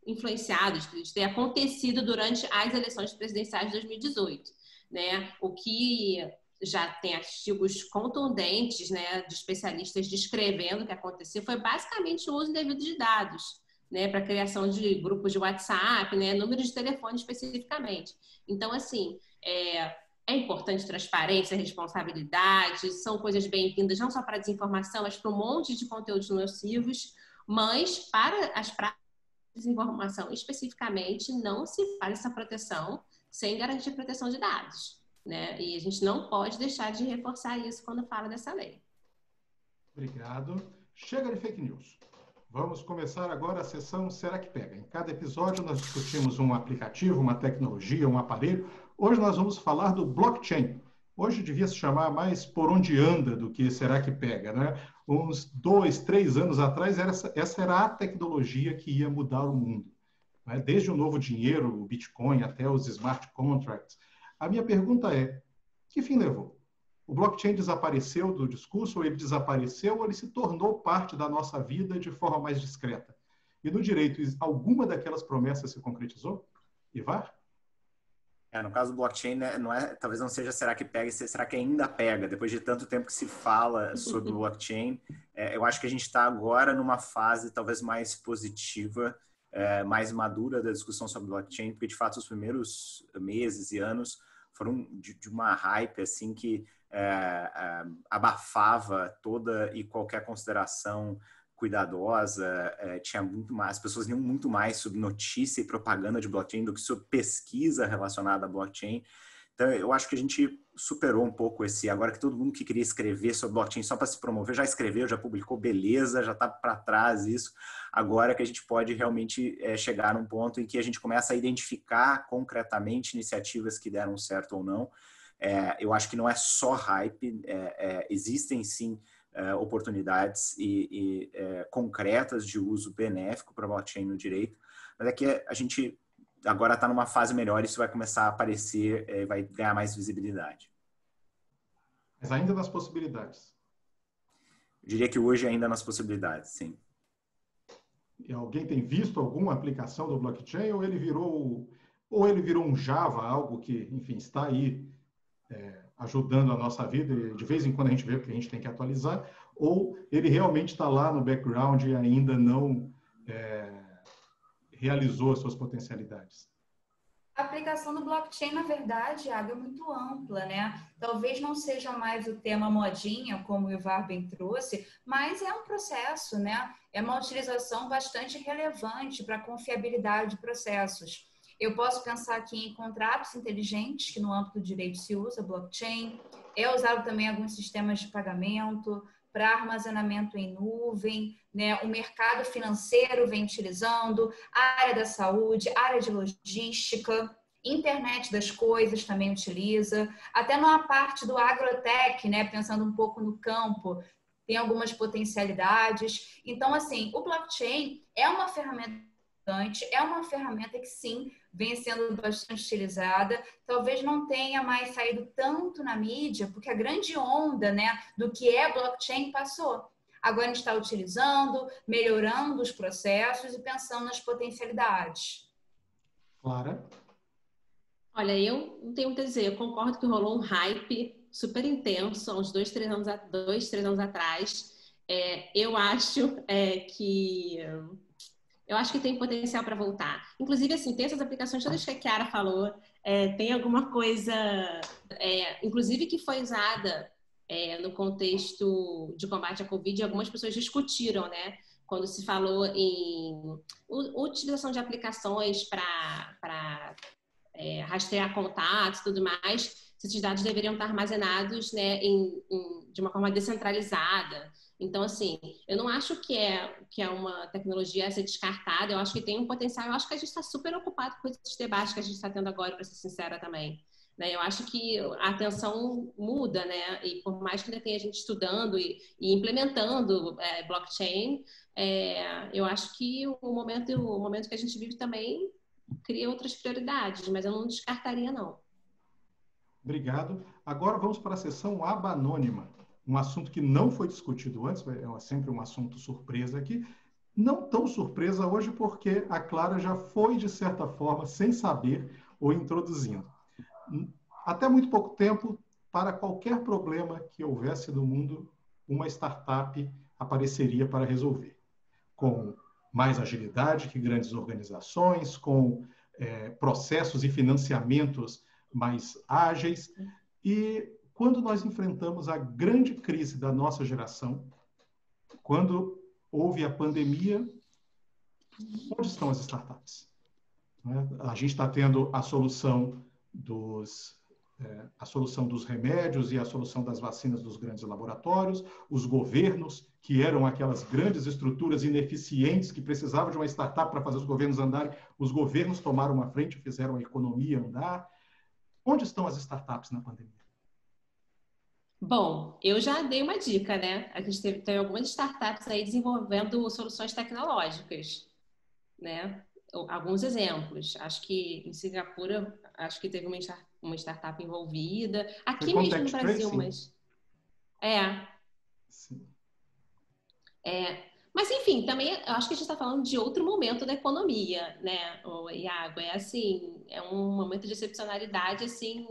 influenciado, de ter acontecido durante as eleições presidenciais de 2018. Né, o que já tem artigos contundentes, né, de especialistas descrevendo o que aconteceu foi basicamente o uso indevido de dados, né, para a criação de grupos de WhatsApp, né, números de telefone especificamente. Então, assim, é importante transparência, responsabilidade, são coisas bem-vindas não só para a desinformação, mas para um monte de conteúdos nocivos, mas para as práticas de desinformação especificamente não se faz essa proteção sem garantir proteção de dados, né? E a gente não pode deixar de reforçar isso quando fala dessa lei. Obrigado. Chega de fake news. Vamos começar agora a sessão Será que Pega? Em cada episódio nós discutimos um aplicativo, uma tecnologia, um aparelho. Hoje nós vamos falar do blockchain. Hoje devia se chamar mais Por Onde Anda do que Será que Pega, né? Uns 2, 3 anos atrás, essa era a tecnologia que ia mudar o mundo. Né? Desde o novo dinheiro, o Bitcoin, até os smart contracts. A minha pergunta é, que fim levou? O blockchain desapareceu do discurso, ou ele desapareceu, ou ele se tornou parte da nossa vida de forma mais discreta? E no direito, alguma daquelas promessas se concretizou? Ivar? No caso do blockchain, né, talvez não seja será que pega, será que ainda pega? Depois de tanto tempo que se fala sobre o blockchain, eu acho que a gente está agora numa fase talvez mais positiva, mais madura da discussão sobre blockchain, porque de fato os primeiros meses e anos foram de uma hype assim que abafava toda e qualquer consideração cuidadosa, tinha muito mais, as pessoas liam muito mais sobre notícia e propaganda de blockchain do que sobre pesquisa relacionada à blockchain. Então, eu acho que a gente superou um pouco agora que todo mundo que queria escrever sobre blockchain só para se promover, já escreveu, já publicou, beleza, já está para trás isso. Agora que a gente pode realmente chegar num ponto em que a gente começa a identificar concretamente iniciativas que deram certo ou não. Eu acho que não é só hype, existem sim oportunidades concretas de uso benéfico para blockchain no direito, mas é que a gente agora está numa fase melhor, isso vai começar a aparecer, vai ganhar mais visibilidade. Mas ainda nas possibilidades. Eu diria que hoje ainda nas possibilidades, sim. E alguém tem visto alguma aplicação do blockchain ou ele virou um Java, algo que, enfim, está aí ajudando a nossa vida e de vez em quando a gente vê que a gente tem que atualizar, ou ele realmente está lá no background e ainda não realizou as suas potencialidades? A aplicação do blockchain, na verdade, Iago, é muito ampla, né? Talvez não seja mais o tema modinha, como o Ivar bem trouxe, mas é um processo, né? É uma utilização bastante relevante para a confiabilidade de processos. Eu posso pensar aqui em contratos inteligentes, que no âmbito do direito se usa blockchain. É usado também em alguns sistemas de pagamento, para armazenamento em nuvem, né? O mercado financeiro vem utilizando, a área da saúde, a área de logística, internet das coisas também utiliza, até numa parte do agrotech, né? Pensando um pouco no campo, tem algumas potencialidades. Então, assim, o blockchain é uma ferramenta que sim, vem sendo bastante utilizada, talvez não tenha mais saído tanto na mídia, porque a grande onda, né, do que é blockchain passou. Agora a gente está utilizando, melhorando os processos e pensando nas potencialidades. Clara? Olha, eu não tenho muito a dizer, eu concordo que rolou um hype super intenso há uns 2-3 anos atrás. Eu acho que... Eu acho que tem potencial para voltar. Inclusive, assim, tem essas aplicações todas que a Chiara falou, tem alguma coisa, inclusive que foi usada no contexto de combate à Covid, algumas pessoas discutiram, né? Quando se falou em utilização de aplicações para rastrear contatos e tudo mais, esses dados deveriam estar armazenados, né, de uma forma descentralizada. Então, assim, eu não acho que é uma tecnologia a ser descartada, eu acho que tem um potencial, eu acho que a gente está super ocupado com esses debates que a gente está tendo agora, para ser sincera também. Né? Eu acho que a atenção muda, né? E por mais que ainda tenha gente estudando e implementando blockchain, eu acho que o momento que a gente vive também cria outras prioridades, mas eu não descartaria, não. Obrigado. Agora vamos para a sessão aba anônima. Um assunto que não foi discutido antes, sempre um assunto surpresa aqui. Não tão surpresa hoje, porque a Clara já foi, de certa forma, sem saber, o introduzindo. Até muito pouco tempo, para qualquer problema que houvesse no mundo, uma startup apareceria para resolver. Com mais agilidade que grandes organizações, com processos e financiamentos mais ágeis. E quando nós enfrentamos a grande crise da nossa geração, quando houve a pandemia, onde estão as startups? A gente está tendo a solução dos remédios e a solução das vacinas dos grandes laboratórios, os governos, que eram aquelas grandes estruturas ineficientes que precisavam de uma startup para fazer os governos andarem, os governos tomaram uma frente e fizeram a economia andar. Onde estão as startups na pandemia? Bom, eu já dei uma dica, né? A gente tem algumas startups aí desenvolvendo soluções tecnológicas, né? Alguns exemplos. Acho que em Singapura, acho que teve uma startup envolvida. Aqui mesmo no Brasil, mas... Sim. Mas, enfim, também eu acho que a gente está falando de outro momento da economia, né, Iago? Assim, é um momento de excepcionalidade, assim,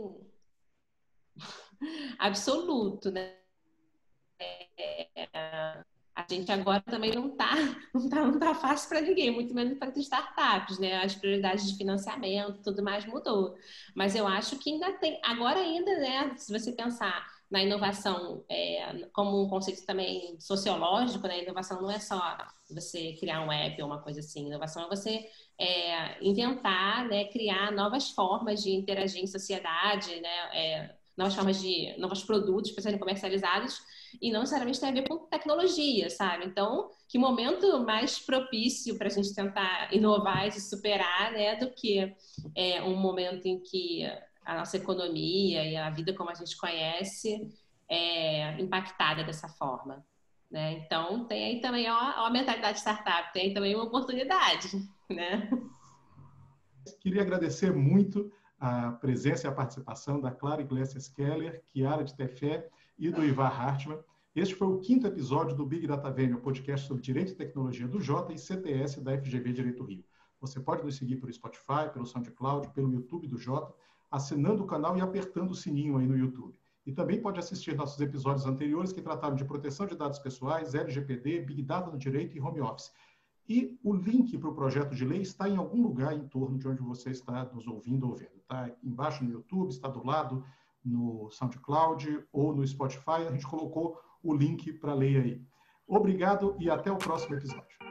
absoluto, né? A gente agora também não tá fácil para ninguém, muito menos para as startups, né? As prioridades de financiamento, tudo mais mudou. Mas eu acho que ainda tem, agora ainda, né? Se você pensar na inovação como um conceito também sociológico, né? Inovação não é só você criar um app ou uma coisa assim. Inovação é você inventar, né? Criar novas formas de interagir em sociedade, né? Novos produtos para serem comercializados e não necessariamente tem a ver com tecnologia, sabe? Então, que momento mais propício para a gente tentar inovar e se superar, né? Do que um momento em que a nossa economia e a vida como a gente conhece é impactada dessa forma, né? Então, tem aí também a mentalidade startup, tem aí também uma oportunidade, né? Queria agradecer muito a presença e a participação da Clara Iglesias Keller, Chiara de Tefé e do Ivar Hartmann. Este foi o 5º episódio do Big Data Vênia, o podcast sobre Direito e Tecnologia do Jota e CTS da FGV Direito Rio. Você pode nos seguir pelo Spotify, pelo SoundCloud, pelo YouTube do Jota, assinando o canal e apertando o sininho aí no YouTube. E também pode assistir nossos episódios anteriores que trataram de proteção de dados pessoais, LGPD, Big Data no Direito e Home Office. E o link para o projeto de lei está em algum lugar em torno de onde você está nos ouvindo ou vendo. Está embaixo no YouTube, está do lado no SoundCloud ou no Spotify. A gente colocou o link para a lei aí. Obrigado e até o próximo episódio.